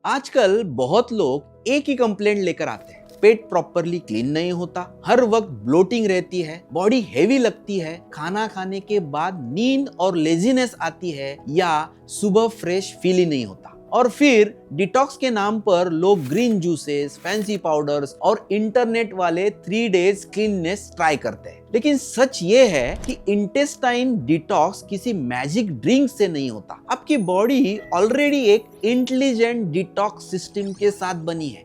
आजकल बहुत लोग एक ही कंप्लेंट लेकर आते हैं। पेट प्रॉपरली क्लीन नहीं होता, हर वक्त ब्लोटिंग रहती है, बॉडी हेवी लगती है, खाना खाने के बाद नींद और लेजीनेस आती है या सुबह फ्रेश फील ही नहीं होता। और फिर डिटॉक्स के नाम पर लोग ग्रीन जूसेस, फैंसी पाउडर्स और इंटरनेट वाले 3 डेज क्लीननेस ट्राई करते हैं। लेकिन सच ये है कि इंटेस्टाइन डिटॉक्स किसी मैजिक ड्रिंक से नहीं होता। आपकी बॉडी ऑलरेडी एक इंटेलिजेंट डिटॉक्स सिस्टम के साथ बनी है।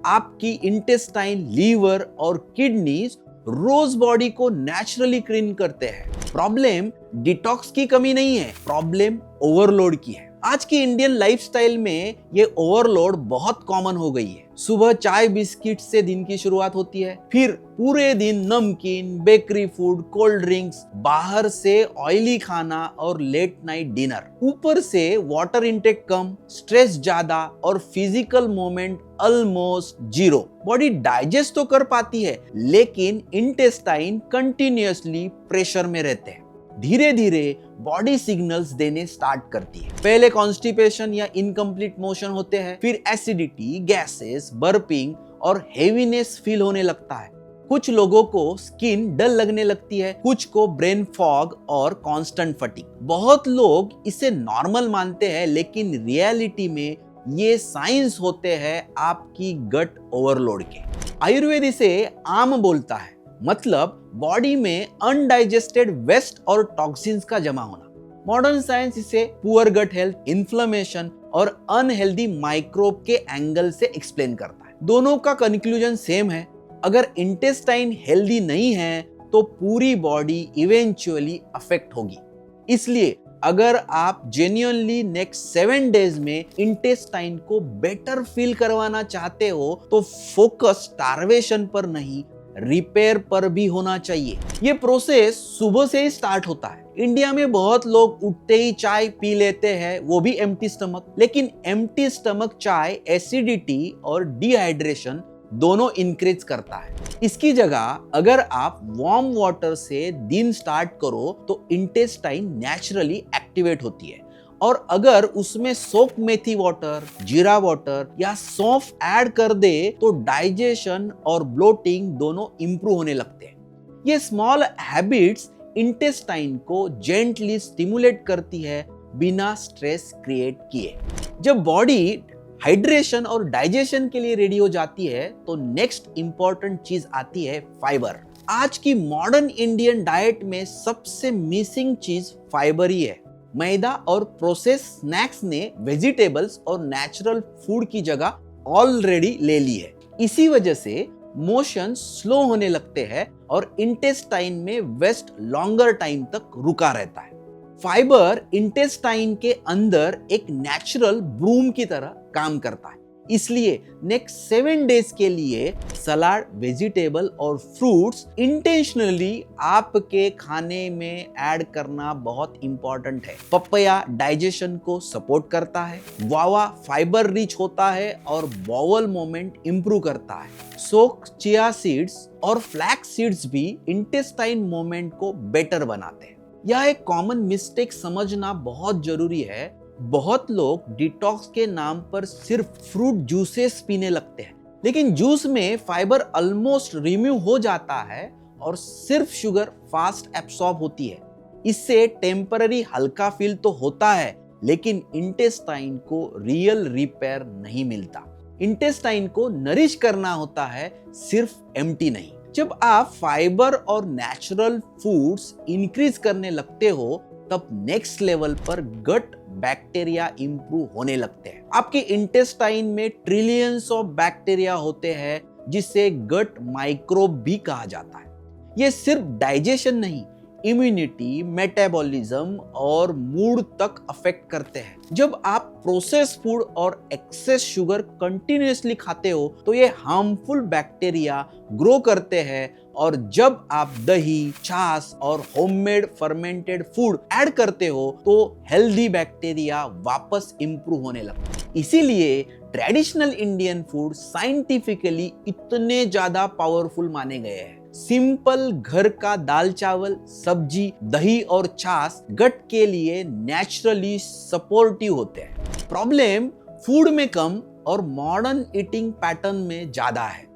आपकी इंटेस्टाइन, लीवर और किडनीज रोज बॉडी को नेचुरली क्लीन करते हैं। प्रॉब्लम डिटॉक्स की कमी नहीं है, प्रॉब्लम ओवरलोड की है। आज की इंडियन लाइफस्टाइल में ये ओवरलोड बहुत कॉमन हो गई है। सुबह चाय बिस्किट से दिन की शुरुआत होती है, फिर पूरे दिन नमकीन, बेकरी फूड, कोल्ड ड्रिंक्स, बाहर से ऑयली खाना और लेट नाइट डिनर। ऊपर से वाटर इंटेक कम, स्ट्रेस ज्यादा और physical movement almost zero. Body digest तो कर पाती है, लेकिन इंटेस्टाइन कंटिन्यूअसली प्रेशर में रहते हैं। धीरे धीरे बॉडी सिग्नल्स देने स्टार्ट करती है। पहले कॉन्स्टिपेशन या इनकम्प्लीट मोशन होते हैं, फिर एसिडिटी, गैसेस, बर्पिंग और हेवीनेस फील होने लगता है। कुछ लोगों को स्किन डल लगने लगती है, कुछ को ब्रेन फॉग और कांस्टेंट फटीग। बहुत लोग इसे नॉर्मल मानते हैं, लेकिन रियलिटी में ये साइंस होते हैं आपकी गट ओवरलोड के। आयुर्वेद इसे आम बोलता है, मतलब बॉडी में अनडाइजेस्टेड वेस्ट और टॉक्सिन्स का जमा होना। मॉडर्न साइंस इसे पुअर गट हेल्थ, इन्फ्लेमेशन और अनहेल्दी माइक्रोब के एंगल से एक्सप्लेन करता है। दोनों का कंक्लूजन सेम है, अगर इंटेस्टाइन हेल्दी नहीं है तो पूरी बॉडी इवेंचुअली अफेक्ट होगी। इसलिए अगर आप जेन्युइनली नेक्स्ट 7 डेज में इंटेस्टाइन को बेटर फील करवाना चाहते हो तो फोकस स्टार्वेशन पर नहीं, रिपेयर पर भी होना चाहिए। ये प्रोसेस सुबह से ही स्टार्ट होता है। इंडिया में बहुत लोग उठते ही चाय पी लेते हैं, वो भी एम्प्टी स्टमक। लेकिन एम्प्टी स्टमक चाय एसिडिटी और डिहाइड्रेशन दोनों इंक्रीज करता है। इसकी जगह अगर आप वार्म वाटर से दिन स्टार्ट करो तो इंटेस्टाइन नेचुरली एक्टिवेट होती है। और अगर उसमें सोक मेथी वाटर, जीरा वाटर या सौंफ ऐड कर दे तो डाइजेशन और ब्लोटिंग दोनों इंप्रूव होने लगते हैं। ये स्मॉल हैबिट्स इंटेस्टाइन को जेंटली स्टिमुलेट करती है बिना स्ट्रेस क्रिएट किए। जब बॉडी हाइड्रेशन और डाइजेशन के लिए रेडी हो जाती है तो नेक्स्ट इंपॉर्टेंट चीज आती है फाइबर। आज की मॉडर्न इंडियन डाइट में सबसे मिसिंग चीज फाइबर ही है। मैदा और प्रोसेस स्नैक्स ने वेजिटेबल्स और नेचुरल फूड की जगह ऑलरेडी ले ली है। इसी वजह से मोशन स्लो होने लगते हैं और इंटेस्टाइन में वेस्ट लॉन्गर टाइम तक रुका रहता है। फाइबर इंटेस्टाइन के अंदर एक नेचुरल ब्रूम की तरह काम करता है। इसलिए नेक्स्ट 7 डेज के लिए सलाद, वेजिटेबल और फ्रूट्स इंटेंशनली आपके खाने में ऐड करना बहुत इंपॉर्टेंट है। पपैया डाइजेशन को सपोर्ट करता है, गुआवा फाइबर रिच होता है और बाउल मूवमेंट इंप्रूव करता है। सोक चिया सीड्स और फ्लैक्स सीड्स भी इंटेस्टाइन मूवमेंट को बेटर बनाते हैं। यह एक कॉमन मिस्टेक समझना बहुत जरूरी है। बहुत लोग डिटॉक्स के नाम पर सिर्फ फ्रूट जूसेस पीने लगते हैं, लेकिन जूस में फाइबर ऑलमोस्ट रिमूव हो जाता है और सिर्फ शुगर फास्ट एब्सॉर्ब होती है। इससे टेम्पररी हल्का फील तो होता है, लेकिन इंटेस्टाइन को रियल रिपेयर नहीं मिलता। इंटेस्टाइन को नरिश करना होता है, सिर्फ एम्प्टी नहीं। जब आप फाइबर और नेचुरल फूड्स इंक्रीज करने लगते हो तब नेक्स्ट लेवल पर गट बैक्टीरिया इंप्रूव होने लगते हैं। आपके इंटेस्टाइन में ट्रिलियंस ऑफ बैक्टीरिया होते हैं, जिसे गट माइक्रोब भी कहा जाता है। ये सिर्फ डाइजेशन नहीं, इम्यूनिटी, मेटाबॉलिज्म और मूड तक अफेक्ट करते हैं। जब आप प्रोसेस फूड और एक्सेस शुगर कंटिन्यूअसली खाते हो तो ये हार्मफुल बैक्टीरिया ग्रो करते हैं, और जब आप दही, छाछ और होममेड फर्मेंटेड फूड ऐड करते हो तो हेल्दी बैक्टीरिया वापस इंप्रूव होने लगते हैं। इसीलिए ट्रेडिशनल इंडियन फूड साइंटिफिकली इतने ज्यादा पावरफुल माने गए हैं। सिंपल घर का दाल चावल, सब्जी, दही और छाछ गट के लिए नेचुरली सपोर्टिव होते हैं। प्रॉब्लम फूड में कम, और मॉडर्न ईटिंग पैटर्न में ज्यादा है।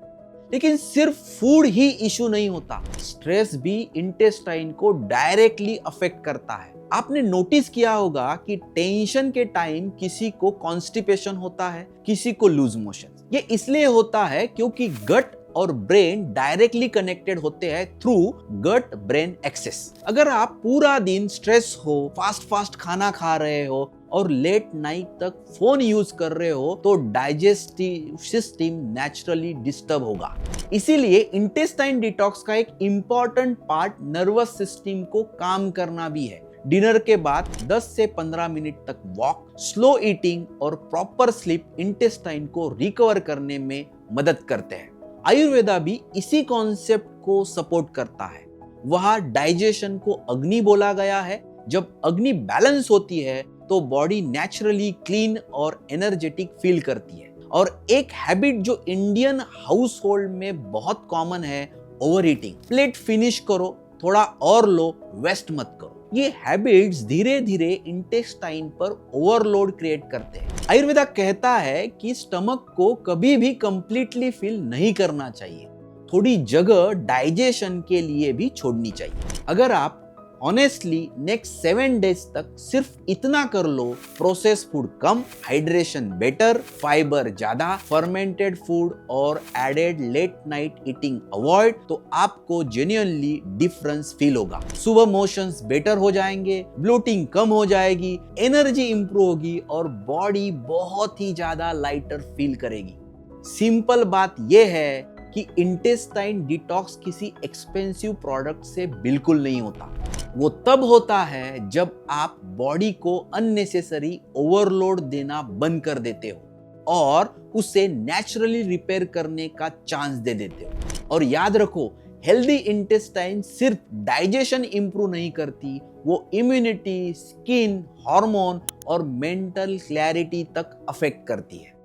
लेकिन सिर्फ फूड ही इशू नहीं होता, स्ट्रेस भी इंटेस्टाइन को डायरेक्टली अफेक्ट करता है। आपने नोटिस किया होगा कि टेंशन के टाइम किसी को कॉन्स्टिपेशन होता है, किसी को लूज मोशन। ये इसलिए होता है क्योंकि गट और ब्रेन डायरेक्टली कनेक्टेड होते हैं थ्रू गट ब्रेन एक्सेस। अगर आप पूरा दिन स्ट्रेस हो, फास्ट खाना खा रहे हो और लेट नाइट तक फोन यूज कर रहे हो तो डाइजेस्टिव सिस्टम नेचुरली डिस्टर्ब होगा। इसीलिए इंटेस्टाइन डिटॉक्स का एक इंपॉर्टेंट पार्ट नर्वस सिस्टम को काम करना भी है। डिनर के बाद 10 से 15 मिनट तक वॉक, स्लो ईटिंग और प्रॉपर स्लीप इंटेस्टाइन को रिकवर करने में मदद करते हैं। आयुर्वेदा भी इसी कॉन्सेप्ट को सपोर्ट करता है। वहां डाइजेशन को अग्नि बोला गया है। जब अग्नि बैलेंस होती है तो बॉडी नेचुरली क्लीन और एनर्जेटिक फील करती है। और एक हैबिट जो इंडियन हाउस होल्ड में बहुत कॉमन है, ओवर ईटिंग। प्लेट फिनिश करो, थोड़ा और लो, वेस्ट मत करो। ये हैबिट्स धीरे धीरे इंटेस्टाइन पर ओवरलोड क्रिएट करते हैं। आयुर्वेदा कहता है कि स्टमक को कभी भी कंप्लीटली फिल नहीं करना चाहिए, थोड़ी जगह डाइजेशन के लिए भी छोड़नी चाहिए। अगर आप ऑनेस्टली नेक्स्ट 7 डेज तक सिर्फ इतना कर लो, प्रोसेस फूड कम, हाइड्रेशन बेटर, फाइबर ज्यादा, फर्मेंटेड फूड और added late night eating avoid, तो आपको जेन्युइनली डिफरेंस फील होगा। सुबह मोशंस बेटर हो जाएंगे, ब्लोटिंग कम हो जाएगी, एनर्जी इंप्रूव होगी और बॉडी बहुत ही ज्यादा लाइटर फील करेगी। सिंपल बात यह है कि इंटेस्टाइन डिटॉक्स किसी एक्सपेंसिव प्रोडक्ट से बिल्कुल नहीं होता। वो तब होता है जब आप बॉडी को अननेसेसरी ओवरलोड देना बंद कर देते हो और उसे नेचुरली रिपेयर करने का चांस दे देते हो। और याद रखो, हेल्दी इंटेस्टाइन सिर्फ डाइजेशन इंप्रूव नहीं करती, वो इम्यूनिटी, स्किन, हार्मोन और मेंटल क्लैरिटी तक अफेक्ट करती है।